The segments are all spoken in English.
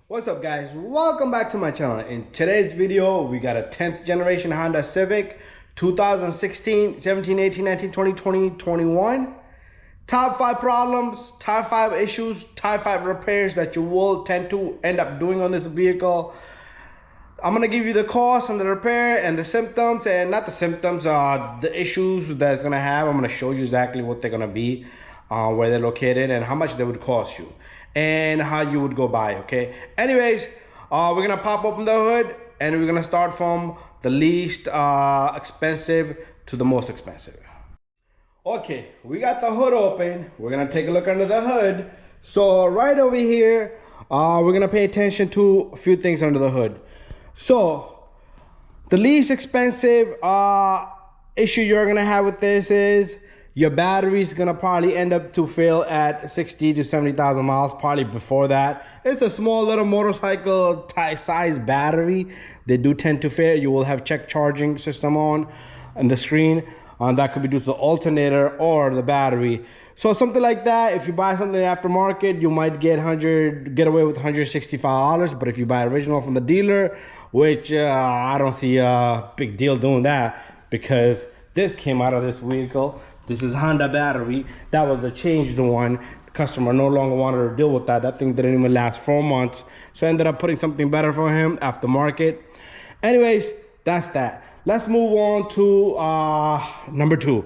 What's up guys, welcome back to my channel. In today's video we got a 10th generation Honda Civic 2016, 17, 18, 19, 20, 20, 21. Top 5 problems, top 5 issues, top 5 repairs that you will tend to end up doing on this vehicle. I'm gonna give you the cost and the repair and the symptoms, and not the symptoms, the issues that it's gonna have. I'm gonna show you exactly what they're gonna be, where they're located, and how much they would cost you, and how you would go by. Okay. Anyways, we're gonna pop open the hood, and we're gonna start from the least expensive to the most expensive. Okay, we got the hood open. We're gonna take a look under the hood. So right over here, we're gonna pay attention to a few things under the hood. So the least expensive issue you're gonna have with this is your battery is gonna probably end up to fail at 60 to 70,000 miles, probably before that. It's a small little motorcycle size battery. They do tend to fail. You will have check charging system on the screen. That could be due to the alternator or the battery. So something like that, if you buy something aftermarket, you might get away with $165. But if you buy original from the dealer, which I don't see a big deal doing that, because this came out of this vehicle. This is Honda battery. That was a changed one. The customer no longer wanted to deal with that. That thing didn't even last 4 months. So I ended up putting something better for him aftermarket. Anyways, that's that. Let's move on to number 2.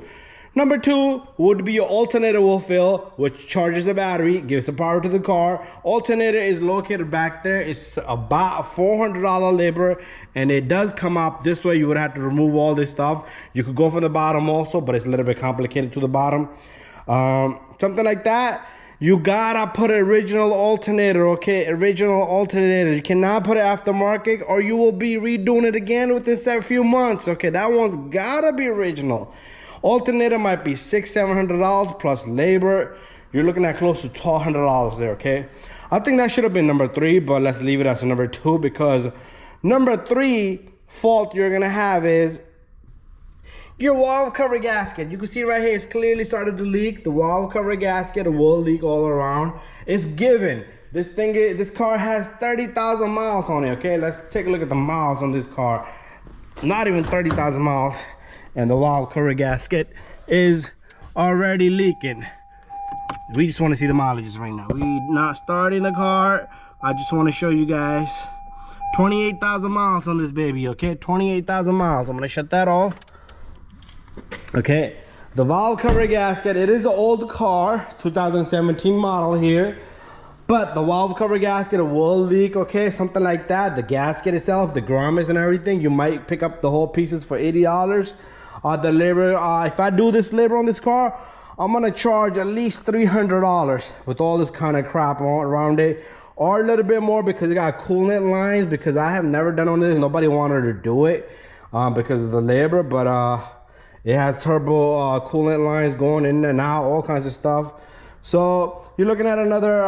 Number 2 would be your alternator will fail, which charges the battery, gives the power to the car. Alternator is located back there. It's about $400 labor, and it does come up this way. You would have to remove all this stuff. You could go from the bottom also, but it's a little bit complicated to the bottom. Something like that. You gotta put an original alternator, okay? Original alternator. You cannot put it aftermarket, or you will be redoing it again within a few months. Okay, that one's gotta be original. Alternator might be $600-700 plus labor. You're looking at close to $1,200 there, okay? I think that should have been number 3, but let's leave it as number 2, because number 3 fault you're gonna have is your valve cover gasket. You can see right here, it's clearly started to leak. The valve cover gasket will leak all around. It's given. This car has 30,000 miles on it, okay? Let's take a look at the miles on this car. Not even 30,000 miles. And the valve cover gasket is already leaking. We just want to see the mileages right now. We're not starting the car. I just want to show you guys 28,000 miles on this baby, okay? 28,000 miles. I'm going to shut that off. Okay, the valve cover gasket, it is an old car, 2017 model here, but the valve cover gasket will leak, okay? Something like that. The gasket itself, the grommets and everything, you might pick up the whole pieces for $80. The labor, if I do this labor on this car, I'm gonna charge at least $300 with all this kind of crap around it, or a little bit more because it got coolant lines, because I have never done on this. Nobody wanted to do it because of the labor, but it has turbo coolant lines going in and out, all kinds of stuff. So you're looking at another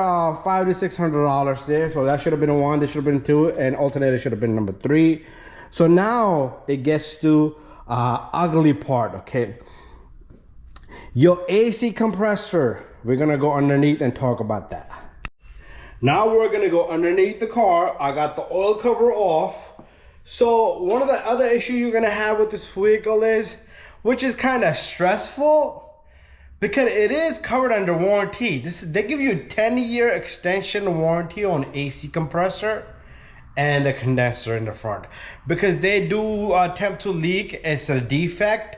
$500 to $600 there. So that should have been a 1, this should have been 2, and alternator should have been number 3. So now it gets to ugly part, okay? Your AC compressor, we're gonna go underneath and talk about that. Now we're gonna go underneath the car. I got the oil cover off. So one of the other issues you're gonna have with this vehicle is, which is kind of stressful, because it is covered under warranty. They give you a 10-year extension warranty on AC compressor and the condenser in the front, because they do attempt to leak. It's a defect,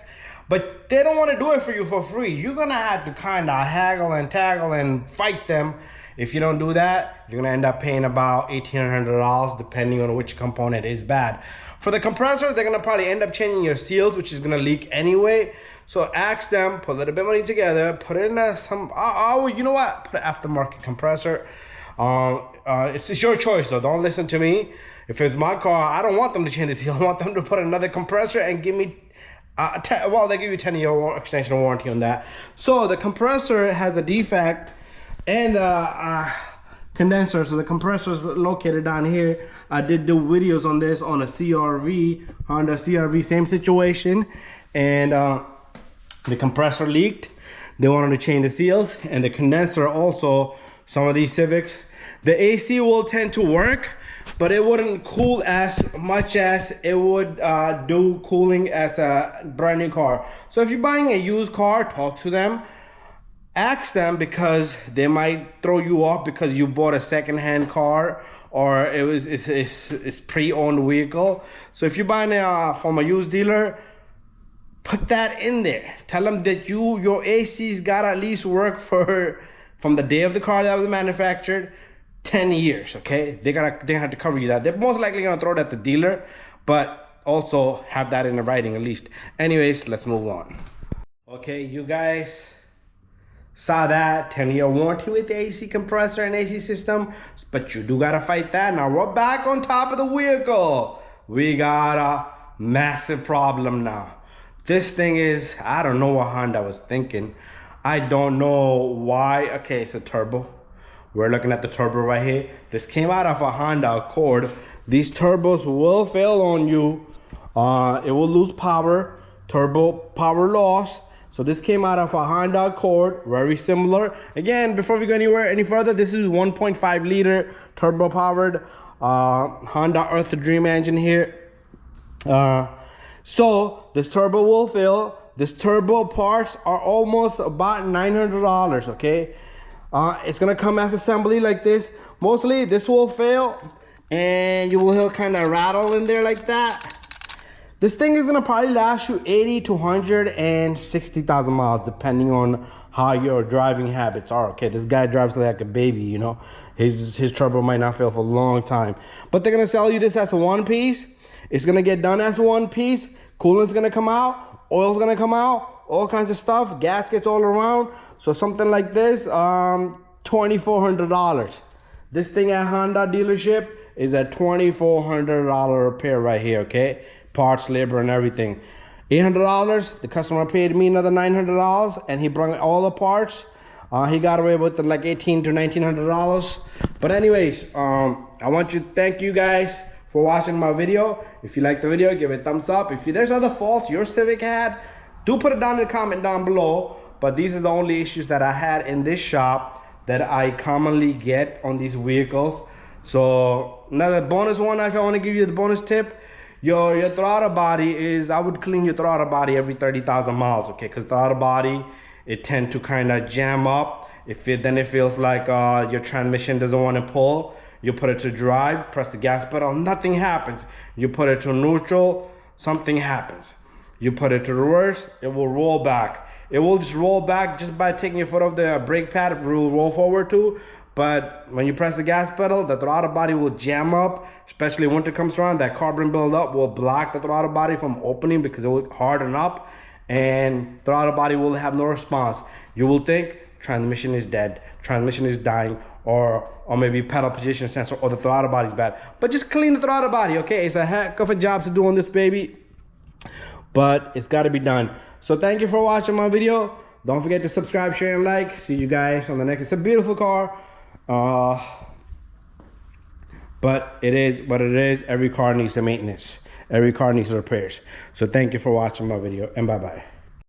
but they don't want to do it for you for free. You're gonna have to kind of haggle and taggle and fight them. If you don't do that, you're gonna end up paying about $1,800, depending on which component is bad. For the compressor, they're gonna probably end up changing your seals, which is gonna leak anyway. So ask them, put a little bit of money together, put in some, you know what? Put an aftermarket compressor. It's your choice though, don't listen to me. If it's my car, I don't want them to change the seal. I want them to put another compressor and give me, they give you a 10-year extension warranty on that. So the compressor has a defect, and condenser. So the compressor is located down here. I did do videos on this on a CRV, Honda CRV, same situation, and the compressor leaked. They wanted to change the seals, and the condenser also. Some of these Civics, the AC will tend to work, but it wouldn't cool as much as it would do cooling as a brand new car. So if you're buying a used car, talk to them. Ask them, because they might throw you off because you bought a second-hand car or it's pre-owned vehicle. So if you're buying from a used dealer, put that in there. Tell them that your AC's got to at least work from the day of the car that was manufactured, 10 years, okay? They have to cover you that. They're most likely gonna throw it at the dealer, but also have that in the writing at least. Anyways, let's move on. Okay, you guys saw that 10-year warranty with the AC compressor and AC system, but you do gotta fight that. Now we're back on top of the vehicle. We got a massive problem now. This thing is, I don't know what Honda was thinking. I don't know why. Okay, it's a turbo. We're looking at the turbo right here. This came out of a Honda Accord. These turbos will fail on you. It will lose power, turbo power loss. So this came out of a Honda Accord, very similar. Again, before we go any further, this is 1.5 liter turbo powered Honda Earth Dream engine here. So this turbo will fail. This turbo parts are almost about $900, okay? It's gonna come as assembly like this. Mostly this will fail and you will kind of rattle in there like that. This thing is gonna probably last you 80 to 160,000 miles, depending on how your driving habits are. Okay, this guy drives like a baby, you know. His turbo might not fail for a long time. But they're gonna sell you this as a one piece. It's gonna get done as one piece. Coolant's gonna come out, oil's gonna come out, all kinds of stuff, gaskets all around. So something like this, $2,400. This thing at Honda dealership is a $2,400 repair right here, okay? Parts, labor, and everything. $800, the customer paid me another $900, and he brought all the parts. He got away with like $1,800 to $1,900. But anyways, I want to thank you guys for watching my video. If you like the video, give it a thumbs up. If there's other faults your Civic had, do put it down in the comment down below. But these are the only issues that I had in this shop that I commonly get on these vehicles. So another bonus one, if I want to give you the bonus tip, your throttle body is, I would clean your throttle body every 30,000 miles, okay? Because throttle body, it tend to kind of jam up. Then it feels like your transmission doesn't want to pull. You put it to drive, press the gas pedal, nothing happens. You put it to neutral, something happens. You put it to reverse, it will roll back. It will just roll back just by taking your foot off the brake pad. It will roll forward too. But when you press the gas pedal, the throttle body will jam up, especially when winter comes around. That carbon buildup will block the throttle body from opening because it will harden up, and throttle body will have no response. You will think transmission is dead, transmission is dying, or maybe pedal position sensor, or the throttle body is bad. But just clean the throttle body, okay? It's a heck of a job to do on this baby, but it's got to be done. So thank you for watching my video. Don't forget to subscribe, share, and like. See you guys on the next. It's a beautiful car. But it is what it is. Every car needs a maintenance. Every car needs repairs. So thank you for watching my video, and bye-bye.